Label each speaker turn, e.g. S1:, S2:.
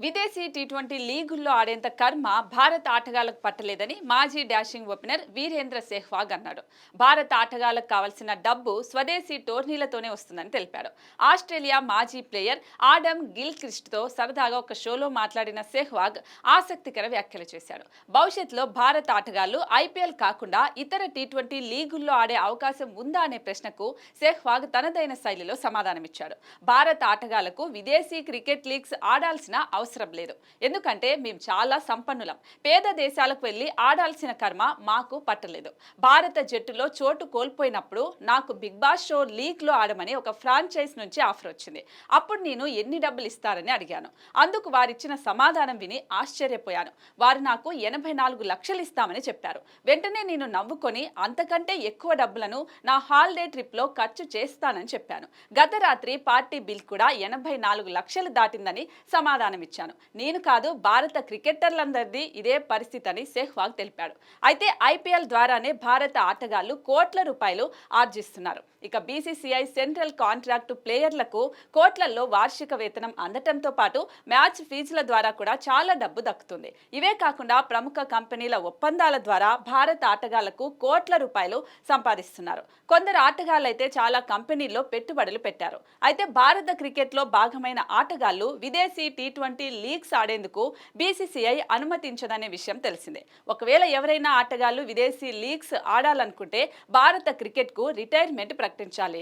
S1: విదేశీ టీ20 లీగుల్లో ఆడేంత కర్మ భారత ఆటగాళ్లకు పట్టలేదని మాజీ డాషింగ్ ఓపెనర్ వీరేంద్ర సెహ్వాగ్ అన్నాడు. భారత ఆటగాళ్లకు కావాల్సిన డబ్బు స్వదేశీ టోర్నీలతోనే వస్తుందని తెలిపాడు. ఆస్ట్రేలియా మాజీ ప్లేయర్ ఆడమ్ గిల్క్రిస్ట్తో సరదాగా ఒక షోలో మాట్లాడిన సెహ్వాగ్ ఆసక్తికర వ్యాఖ్యలు చేశాడు. భవిష్యత్తులో భారత ఆటగాళ్లు ఐపీఎల్ కాకుండా ఇతర టీ20 లీగుల్లో ఆడే అవకాశం ఉందా అనే ప్రశ్నకు సెహ్వాగ్ తనదైన శైలిలో సమాధానమిచ్చాడు. భారత ఆటగాళ్లకు విదేశీ క్రికెట్ లీగ్స్ ఆడాల్సిన అవసరం లేదు. ఎందుకంటే మేము చాలా సంపన్నులం. పేద దేశాలకు వెళ్ళి ఆడాల్సిన కర్మ మాకు పట్టలేదు. భారత జట్టులో చోటు కోల్పోయినప్పుడు నాకు బిగ్ బాస్ షో లీగ్లో ఆడమని ఒక ఫ్రాంచైజ్ నుంచి ఆఫర్ వచ్చింది. అప్పుడు నేను ఎన్ని డబ్బులు ఇస్తారని అడిగాను. అందుకు వారిచ్చిన సమాధానం విని ఆశ్చర్యపోయాను. వారు నాకు 84 లక్షలు ఇస్తామని చెప్పారు. వెంటనే నేను నవ్వుకొని అంతకంటే ఎక్కువ డబ్బులను నా హాలిడే ట్రిప్లో ఖర్చు చేస్తానని చెప్పాను. గత రాత్రి పార్టీ బిల్ కూడా 84 లక్షలు దాటిందని సమాధానమిచ్చాను. నేను కాదు, భారత క్రికెటర్లందరిది ఇదే పరిస్థితి అని సెహ్వాగ్ తెలిపాడు. అయితే ఐపీఎల్ ద్వారానే భారత ఆటగాళ్లు కోట్ల రూపాయలు ఆర్జిస్తున్నారు. ఇక బీసీసీఐ సెంట్రల్ కాంట్రాక్టు ప్లేయర్లకు కోట్లలో వార్షిక వేతనం అందటంతో పాటు మ్యాచ్ ఫీజుల ద్వారా కూడా చాలా డబ్బు దక్కుతుంది. ఇవే కాకుండా ప్రముఖ కంపెనీల ఒప్పందాల ద్వారా భారత ఆటగాళ్లకు కోట్ల రూపాయలు సంపాదిస్తున్నారు. కొందరు ఆటగాళ్లైతే చాలా కంపెనీల్లో పెట్టుబడులు పెట్టారు. అయితే భారత క్రికెట్లో భాగమైన ఆటగాళ్లు విదేశీ టీ20 లీగ్స్ ఆడేందుకు బీసీసీఐ అనుమతించదనే విషయం తెలిసిందే. ఒకవేళ ఎవరైనా ఆటగాళ్లు విదేశీ లీగ్స్ ఆడాలనుకుంటే భారత క్రికెట్కు రిటైర్మెంట్ ప్రకటించాలి.